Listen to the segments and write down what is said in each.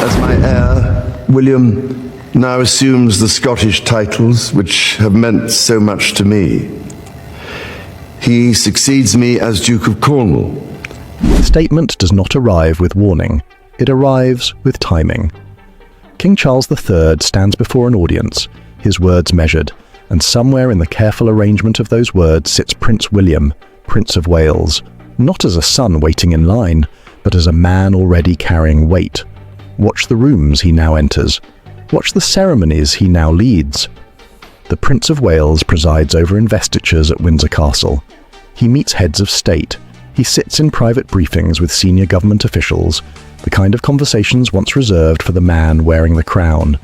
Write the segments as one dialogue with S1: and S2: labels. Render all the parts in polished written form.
S1: As my heir, William now assumes the Scottish titles which have meant so much to me. He succeeds me as Duke of Cornwall.
S2: The statement does not arrive with warning. It arrives with timing. King Charles III stands before an audience, his words measured, and somewhere in the careful arrangement of those words sits Prince William, Prince of Wales, not as a son waiting in line, but as a man already carrying weight. Watch the rooms he now enters. Watch the ceremonies he now leads. The Prince of Wales presides over investitures at Windsor Castle. He meets heads of state. He sits in private briefings with senior government officials, the kind of conversations once reserved for the man wearing the crown.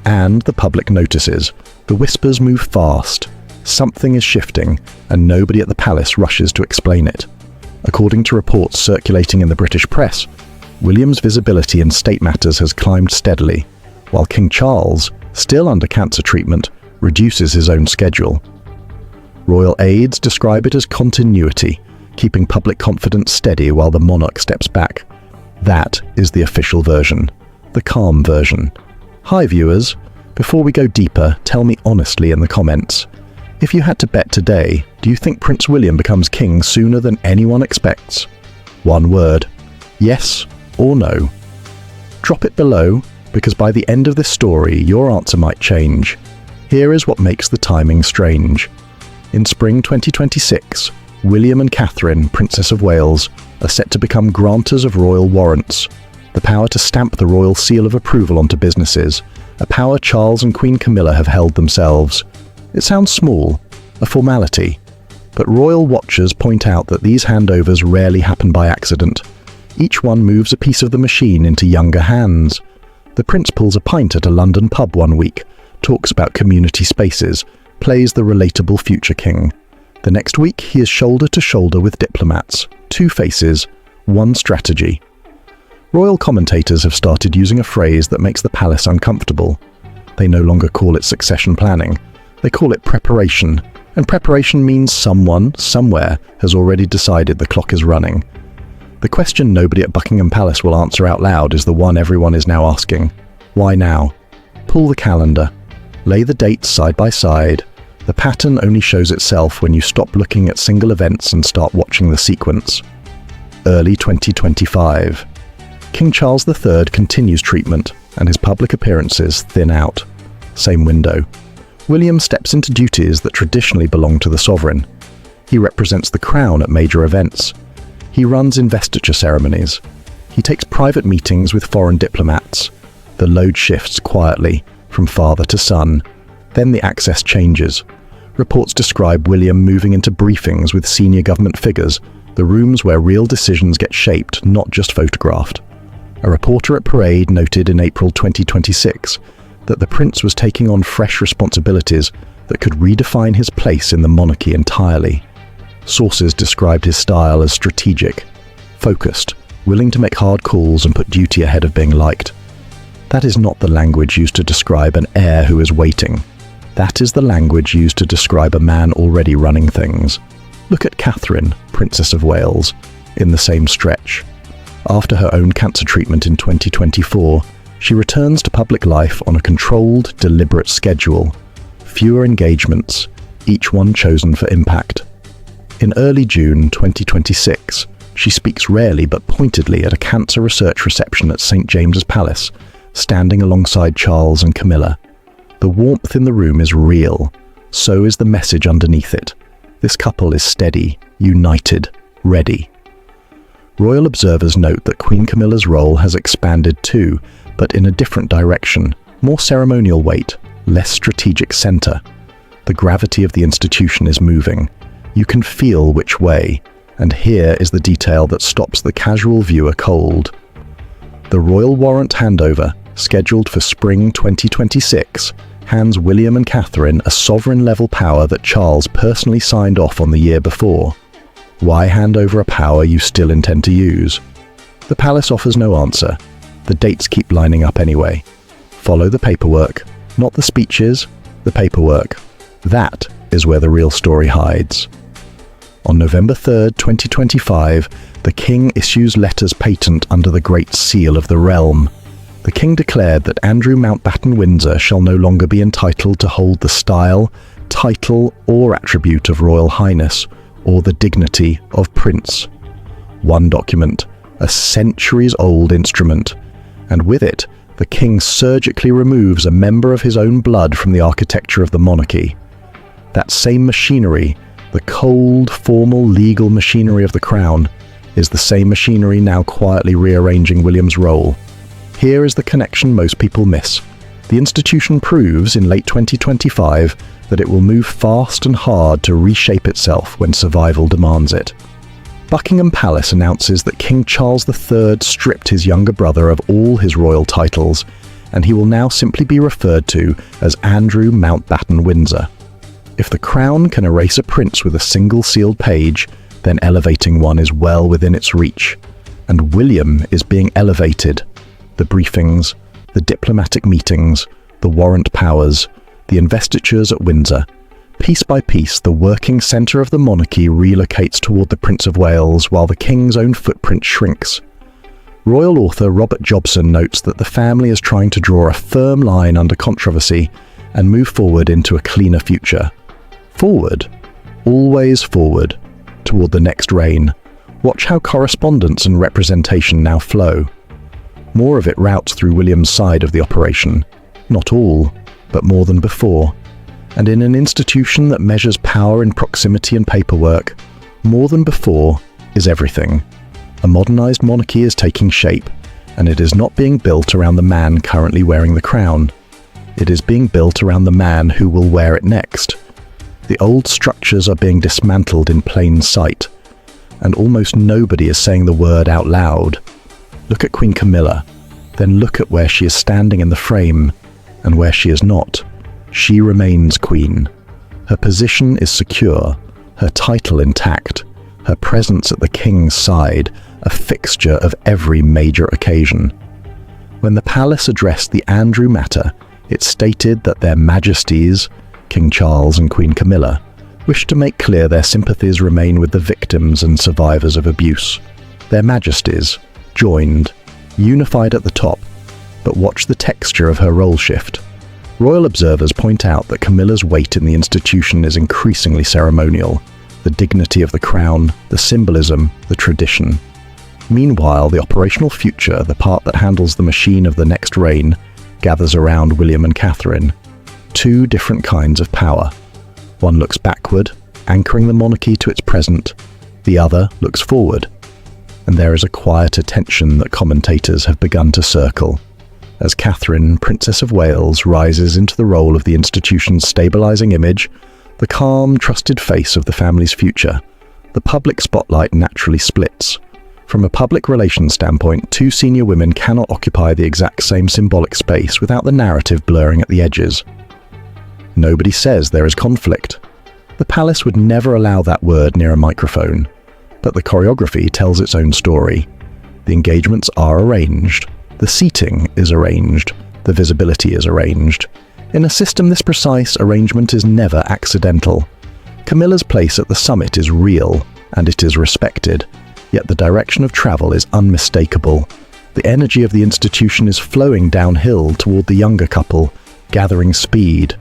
S2: And the public notices. The whispers move fast. Something is shifting, and nobody at the palace rushes to explain it. According to reports circulating in the British press, William's visibility in state matters has climbed steadily, while King Charles, still under cancer treatment, reduces his own schedule. Royal aides describe it as continuity, keeping public confidence steady while the monarch steps back. That is the official version, the calm version. Hi viewers, before we go deeper, tell me honestly in the comments. If you had to bet today, do you think Prince William becomes king sooner than anyone expects? One word, yes or no. Drop it below, because by the end of this story, your answer might change. Here is what makes the timing strange. In spring 2026, William and Catherine, Princess of Wales, are set to become grantors of royal warrants, the power to stamp the royal seal of approval onto businesses, a power Charles and Queen Camilla have held themselves. It sounds small, a formality, but royal watchers point out that these handovers rarely happen by accident. Each one moves a piece of the machine into younger hands. The prince pulls a pint at a London pub one week, talks about community spaces, plays the relatable future king. The next week, he is shoulder to shoulder with diplomats. Two faces, one strategy. Royal commentators have started using a phrase that makes the palace uncomfortable. They no longer call it succession planning. They call it preparation. And preparation means someone, somewhere, has already decided the clock is running. The question nobody at Buckingham Palace will answer out loud is the one everyone is now asking. Why now? Pull the calendar. Lay the dates side by side. The pattern only shows itself when you stop looking at single events and start watching the sequence. Early 2025. King Charles III continues treatment, and his public appearances thin out. Same window. William steps into duties that traditionally belong to the sovereign. He represents the crown at major events. He runs investiture ceremonies. He takes private meetings with foreign diplomats. The load shifts quietly, from father to son. Then the access changes. Reports describe William moving into briefings with senior government figures, the rooms where real decisions get shaped, not just photographed. A reporter at Parade noted in April 2026 that the prince was taking on fresh responsibilities that could redefine his place in the monarchy entirely. Sources described his style as strategic, focused, willing to make hard calls and put duty ahead of being liked. That is not the language used to describe an heir who is waiting. That is the language used to describe a man already running things. Look at Catherine, Princess of Wales, in the same stretch. After her own cancer treatment in 2024, she returns to public life on a controlled, deliberate schedule. Fewer engagements, each one chosen for impact. In early June 2026, she speaks rarely but pointedly at a cancer research reception at St. James's Palace, standing alongside Charles and Camilla. The warmth in the room is real, so is the message underneath it. This couple is steady, united, ready. Royal observers note that Queen Camilla's role has expanded too, but in a different direction, more ceremonial weight, less strategic center. The gravity of the institution is moving. You can feel which way, and here is the detail that stops the casual viewer cold. The royal warrant handover, scheduled for spring 2026, hands William and Catherine a sovereign-level power that Charles personally signed off on the year before. Why hand over a power you still intend to use? The palace offers no answer. The dates keep lining up anyway. Follow the paperwork, not the speeches, the paperwork. That is where the real story hides. On November 3rd, 2025, the king issues letters patent under the Great Seal of the realm. The king declared that Andrew Mountbatten Windsor shall no longer be entitled to hold the style, title, or attribute of Royal Highness, or the dignity of Prince. One document, a centuries-old instrument, and with it, the king surgically removes a member of his own blood from the architecture of the monarchy. That same machinery, the cold, formal, legal machinery of the crown, is the same machinery now quietly rearranging William's role. Here is the connection most people miss. The institution proves in late 2025 that it will move fast and hard to reshape itself when survival demands it. Buckingham Palace announces that King Charles III stripped his younger brother of all his royal titles, and he will now simply be referred to as Andrew Mountbatten Windsor. If the crown can erase a prince with a single sealed page, then elevating one is well within its reach. And William is being elevated. The briefings, the diplomatic meetings, the warrant powers, the investitures at Windsor. Piece by piece, the working centre of the monarchy relocates toward the Prince of Wales while the king's own footprint shrinks. Royal author Robert Jobson notes that the family is trying to draw a firm line under controversy and move forward into a cleaner future. Forward, always forward, toward the next reign. Watch how correspondence and representation now flow. More of it routes through William's side of the operation. Not all, but more than before. And in an institution that measures power in proximity and paperwork, more than before is everything. A modernized monarchy is taking shape, and it is not being built around the man currently wearing the crown. It is being built around the man who will wear it next. The old structures are being dismantled in plain sight, and almost nobody is saying the word out loud. Look at Queen Camilla, then look at where she is standing in the frame, and where she is not. She remains queen. Her position is secure, her title intact, her presence at the king's side, a fixture of every major occasion. When the palace addressed the Andrew matter, it stated that their majesties, King Charles and Queen Camilla, wished to make clear their sympathies remain with the victims and survivors of abuse. Their majesties, joined, unified at the top, but watch the texture of her role shift. Royal observers point out that Camilla's weight in the institution is increasingly ceremonial, the dignity of the crown, the symbolism, the tradition. Meanwhile, the operational future, the part that handles the machine of the next reign, gathers around William and Catherine. Two different kinds of power. One looks backward, anchoring the monarchy to its present. The other looks forward. And there is a quieter tension that commentators have begun to circle. As Catherine, Princess of Wales, rises into the role of the institution's stabilizing image, the calm, trusted face of the family's future, the public spotlight naturally splits. From a public relations standpoint, two senior women cannot occupy the exact same symbolic space without the narrative blurring at the edges. Nobody says there is conflict. The palace would never allow that word near a microphone. But the choreography tells its own story. The engagements are arranged. The seating is arranged. The visibility is arranged. In a system this precise, arrangement is never accidental. Camilla's place at the summit is real, and it is respected. Yet the direction of travel is unmistakable. The energy of the institution is flowing downhill toward the younger couple, gathering speed.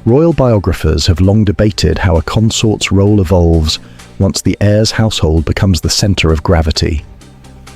S2: Royal biographers have long debated how a consort's role evolves once the heir's household becomes the center of gravity.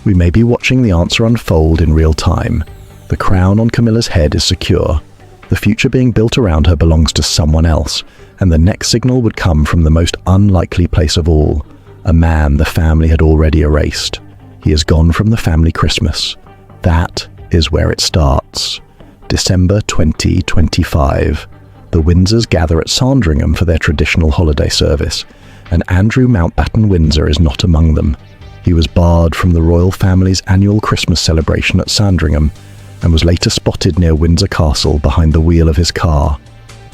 S2: We may be watching the answer unfold in real time. The crown on Camilla's head is secure. The future being built around her belongs to someone else, and the next signal would come from the most unlikely place of all, a man the family had already erased. He has gone from the family Christmas. That is where it starts. December 2025. The Windsors gather at Sandringham for their traditional holiday service, and Andrew Mountbatten Windsor is not among them. He was barred from the royal family's annual Christmas celebration at Sandringham and was later spotted near Windsor Castle behind the wheel of his car.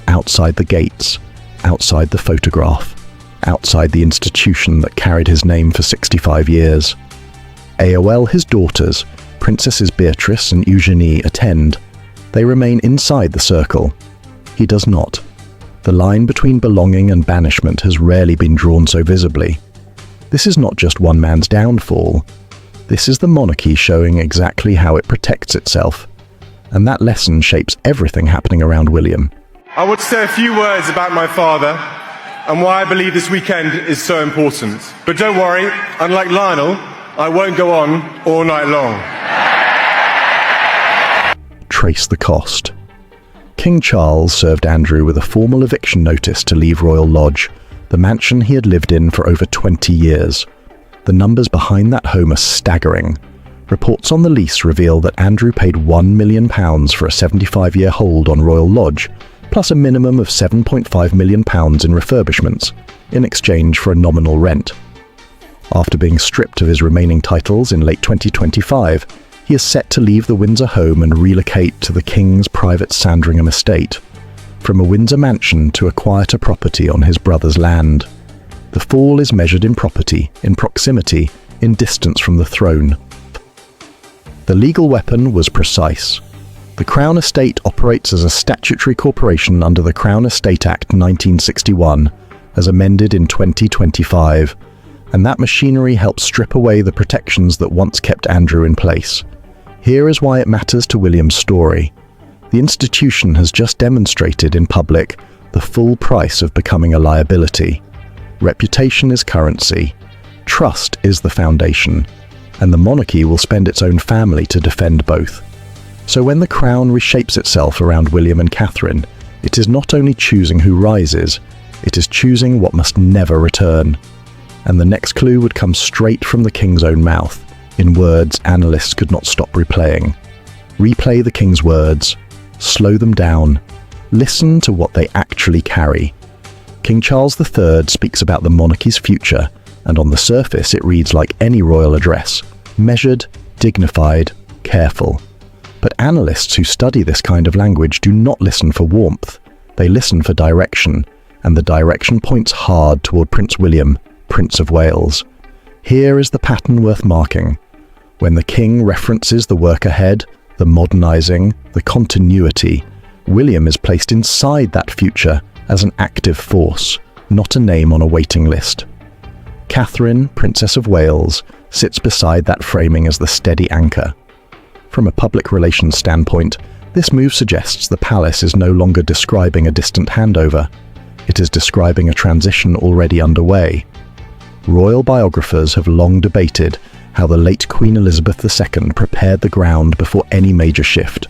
S2: Outside the gates, outside the photograph, outside the institution that carried his name for 65 years. AOL, his daughters, Princesses Beatrice and Eugenie, attend. They remain inside the circle. He does not. The line between belonging and banishment has rarely been drawn so visibly. This is not just one man's downfall. This is the monarchy showing exactly how it protects itself. and that lesson shapes everything happening around William.
S3: I want to say a few words about my father and why I believe this weekend is so important. But don't worry, unlike Lionel, I won't go on all night long.
S2: Trace the cost. King Charles served Andrew with a formal eviction notice to leave Royal Lodge, the mansion he had lived in for over 20 years. The numbers behind that home are staggering. Reports on the lease reveal that Andrew paid £1 million for a 75-year hold on Royal Lodge, plus a minimum of £7.5 million in refurbishments, in exchange for a nominal rent. After being stripped of his remaining titles in late 2025, he is set to leave the Windsor home and relocate to the King's private Sandringham estate, from a Windsor mansion to a quieter property on his brother's land. The fall is measured in property, in proximity, in distance from the throne. The legal weapon was precise. The Crown Estate operates as a statutory corporation under the Crown Estate Act 1961, as amended in 2025, and that machinery helps strip away the protections that once kept Andrew in place. Here is why it matters to William's story. The institution has just demonstrated in public the full price of becoming a liability. Reputation is currency. Trust is the foundation, and the monarchy will spend its own family to defend both. So when the crown reshapes itself around William and Catherine, it is not only choosing who rises, it is choosing what must never return. And the next clue would come straight from the king's own mouth, in words analysts could not stop replaying. Replay the king's words, slow them down, listen to what they actually carry. King Charles III speaks about the monarchy's future, and on the surface it reads like any royal address, measured, dignified, careful. But analysts who study this kind of language do not listen for warmth, they listen for direction, and the direction points hard toward Prince William, Prince of Wales. Here is the pattern worth marking. When the king references the work ahead, the modernising, the continuity, William is placed inside that future as an active force, not a name on a waiting list. Catherine, Princess of Wales, sits beside that framing as the steady anchor. From a public relations standpoint, this move suggests the palace is no longer describing a distant handover. It is describing a transition already underway. Royal biographers have long debated how the late Queen Elizabeth II prepared the ground before any major shift,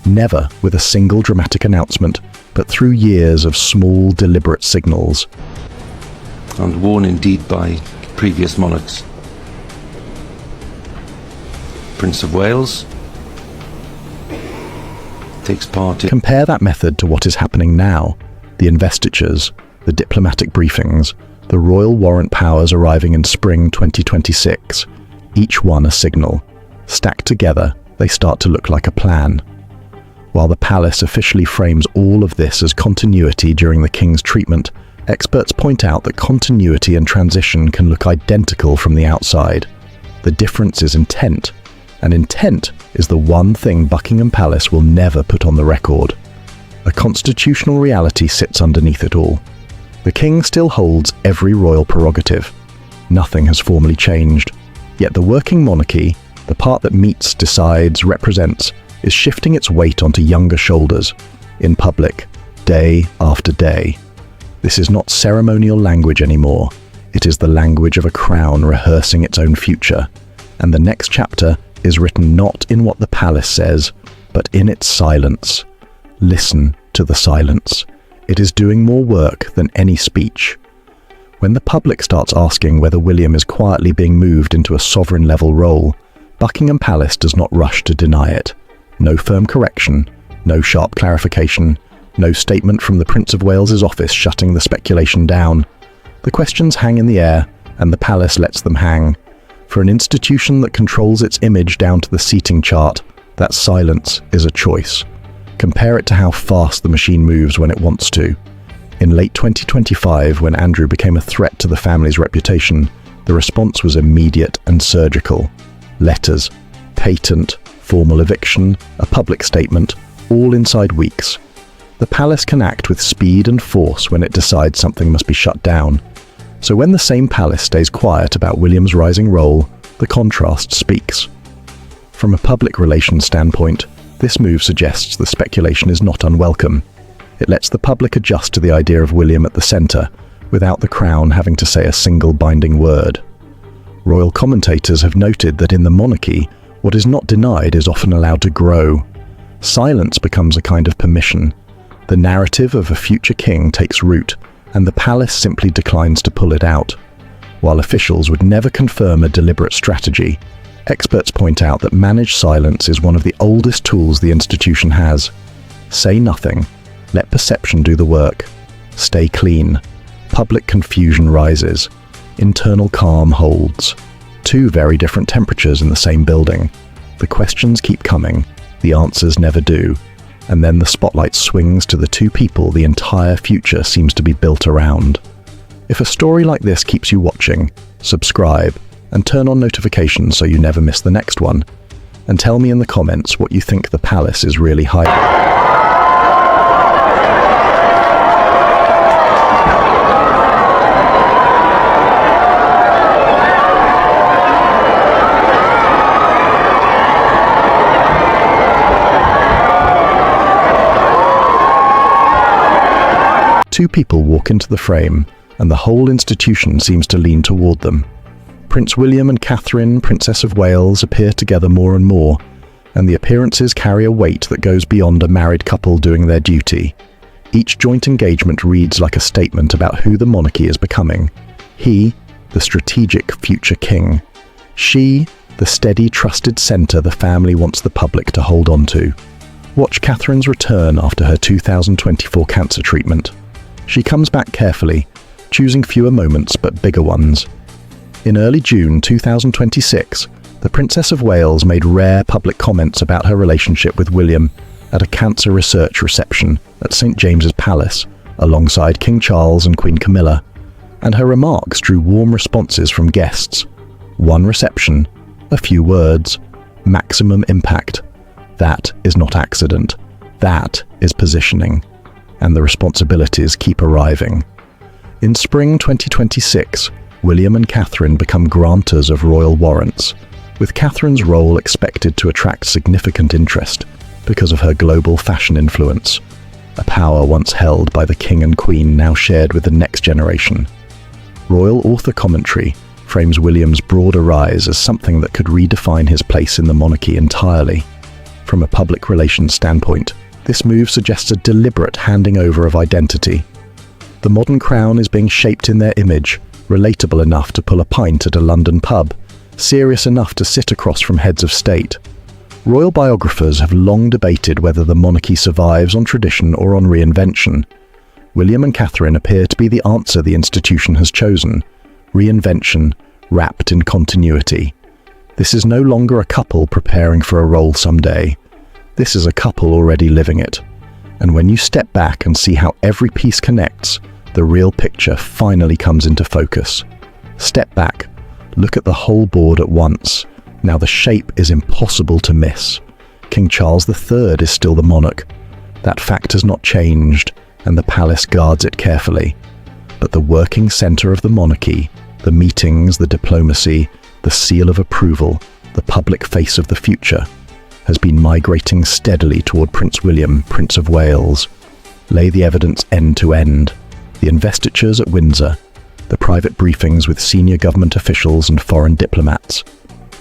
S2: never with a single dramatic announcement, but through years of small, deliberate signals.
S4: And worn indeed by previous monarchs. Prince of Wales takes part in...
S2: Compare that method to what is happening now. The investitures, the diplomatic briefings, the royal warrant powers arriving in spring 2026. Each one a signal. Stacked together, they start to look like a plan. While the palace officially frames all of this as continuity during the king's treatment, experts point out that continuity and transition can look identical from the outside. The difference is intent, and intent is the one thing Buckingham Palace will never put on the record. A constitutional reality sits underneath it all. The king still holds every royal prerogative. Nothing has formally changed. Yet the working monarchy, the part that meets, decides, represents, is shifting its weight onto younger shoulders, in public, day after day. This is not ceremonial language anymore. It is the language of a crown rehearsing its own future. And the next chapter is written not in what the palace says, but in its silence. Listen to the silence. It is doing more work than any speech. When the public starts asking whether William is quietly being moved into a sovereign-level role, Buckingham Palace does not rush to deny it. No firm correction, no sharp clarification, no statement from the Prince of Wales's office shutting the speculation down. The questions hang in the air, and the palace lets them hang. For an institution that controls its image down to the seating chart, that silence is a choice. Compare it to how fast the machine moves when it wants to. In late 2025, when Andrew became a threat to the family's reputation, the response was immediate and surgical. Letters, patent, formal eviction, a public statement, all inside weeks. The palace can act with speed and force when it decides something must be shut down. So when the same palace stays quiet about William's rising role, the contrast speaks. From a public relations standpoint, This move suggests the speculation is not unwelcome. It lets the public adjust to the idea of William at the centre, without the Crown having to say a single binding word. Royal commentators have noted that in the monarchy, what is not denied is often allowed to grow. Silence becomes a kind of permission. The narrative of a future king takes root, and the palace simply declines to pull it out. While officials would never confirm a deliberate strategy, experts point out that managed silence is one of the oldest tools the institution has. Say nothing. Let perception do the work. Stay clean. Public confusion rises. Internal calm holds. Two very different temperatures in the same building. The questions keep coming. The answers never do. And then the spotlight swings to the two people the entire future seems to be built around. If a story like this keeps you watching, subscribe and turn on notifications so you never miss the next one. And tell me in the comments what you think the palace is really hiding. Two people walk into the frame, and the whole institution seems to lean toward them. Prince William and Catherine, Princess of Wales, appear together more and more, and the appearances carry a weight that goes beyond a married couple doing their duty. Each joint engagement reads like a statement about who the monarchy is becoming. He, the strategic future king. She, the steady, trusted centre the family wants the public to hold on to. Watch Catherine's return after her 2024 cancer treatment. She comes back carefully, choosing fewer moments but bigger ones. In early June 2026, the Princess of Wales made rare public comments about her relationship with William at a cancer research reception at St. James's Palace, alongside King Charles and Queen Camilla, and her remarks drew warm responses from guests. One reception, a few words, maximum impact. That is not accident. That is positioning. And the responsibilities keep arriving. In spring 2026, William and Catherine become grantors of royal warrants, with Catherine's role expected to attract significant interest because of her global fashion influence, a power once held by the King and Queen now shared with the next generation. Royal author commentary frames William's broader rise as something that could redefine his place in the monarchy entirely. From a public relations standpoint, this move suggests a deliberate handing over of identity. The modern crown is being shaped in their image, relatable enough to pull a pint at a London pub, serious enough to sit across from heads of state. Royal biographers have long debated whether the monarchy survives on tradition or on reinvention. William and Catherine appear to be the answer the institution has chosen: reinvention, wrapped in continuity. This is no longer a couple preparing for a role someday. This is a couple already living it. And when you step back and see how every piece connects, the real picture finally comes into focus. Step back, look at the whole board at once. Now the shape is impossible to miss. King Charles III is still the monarch. That fact has not changed, and the palace guards it carefully. But the working centre of the monarchy, the meetings, the diplomacy, the seal of approval, the public face of the future, has been migrating steadily toward Prince William, Prince of Wales. Lay the evidence end to end. The investitures at Windsor, the private briefings with senior government officials and foreign diplomats,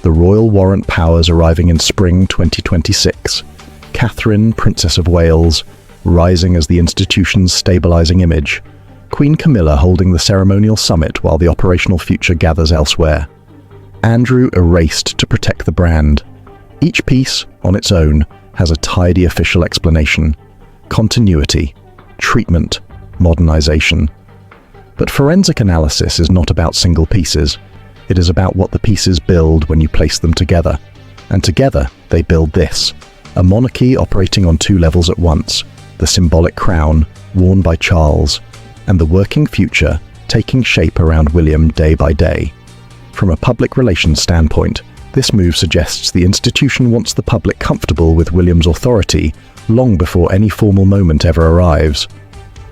S2: the royal warrant powers arriving in spring 2026, Catherine, Princess of Wales, rising as the institution's stabilizing image, Queen Camilla holding the ceremonial summit while the operational future gathers elsewhere, Andrew erased to protect the brand. Each piece, on its own, has a tidy official explanation: continuity, treatment, modernization. But forensic analysis is not about single pieces. It is about what the pieces build when you place them together. And together, they build this: a monarchy operating on two levels at once, the symbolic crown, worn by Charles, and the working future, taking shape around William day by day. From a public relations standpoint, this move suggests the institution wants the public comfortable with William's authority long before any formal moment ever arrives.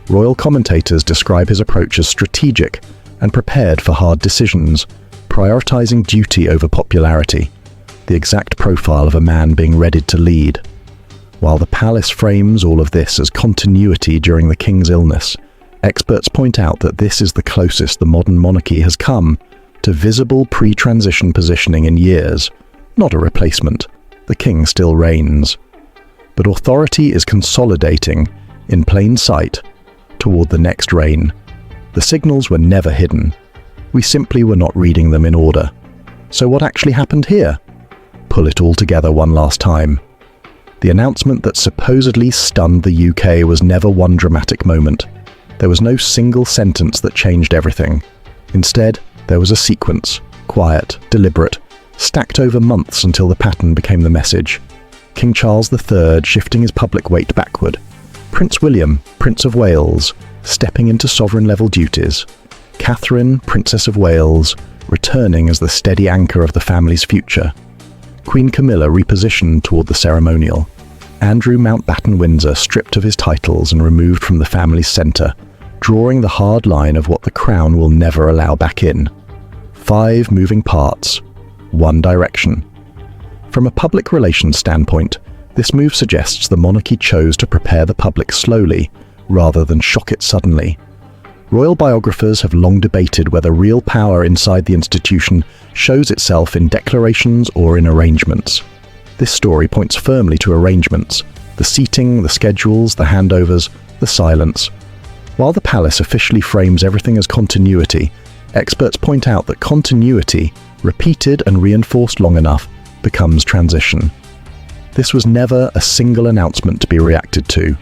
S2: Royal commentators describe his approach as strategic and prepared for hard decisions, prioritizing duty over popularity, the exact profile of a man being ready to lead. While the palace frames all of this as continuity during the king's illness, experts point out that this is the closest the modern monarchy has come to visible pre-transition positioning in years, not a replacement. The king still reigns. But authority is consolidating in plain sight toward the next reign. The signals were never hidden. We simply were not reading them in order. So what actually happened here? Pull it all together one last time. The announcement that supposedly stunned the UK was never one dramatic moment. There was no single sentence that changed everything. Instead, there was a sequence, quiet, deliberate, stacked over months until the pattern became the message. King Charles III shifting his public weight backward. Prince William, Prince of Wales, stepping into sovereign-level duties. Catherine, Princess of Wales, returning as the steady anchor of the family's future. Queen Camilla repositioned toward the ceremonial. Andrew Mountbatten Windsor stripped of his titles and removed from the family's centre, drawing the hard line of what the crown will never allow back in. 5 moving parts, 1 direction. From a public relations standpoint, this move suggests the monarchy chose to prepare the public slowly, rather than shock it suddenly. Royal biographers have long debated whether real power inside the institution shows itself in declarations or in arrangements. This story points firmly to arrangements: the seating, the schedules, the handovers, the silence. While the palace officially frames everything as continuity, experts point out that continuity, repeated and reinforced long enough, becomes transition. This was never a single announcement to be reacted to.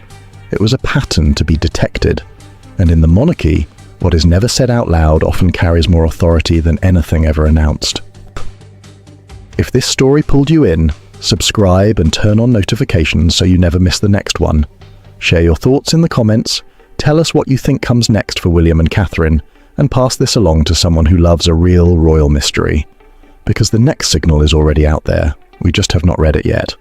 S2: It was a pattern to be detected. And in the monarchy, what is never said out loud often carries more authority than anything ever announced. If this story pulled you in, subscribe and turn on notifications so you never miss the next one. Share your thoughts in the comments, tell us what you think comes next for William and Catherine, and pass this along to someone who loves a real royal mystery. Because the next signal is already out there, we just have not read it yet.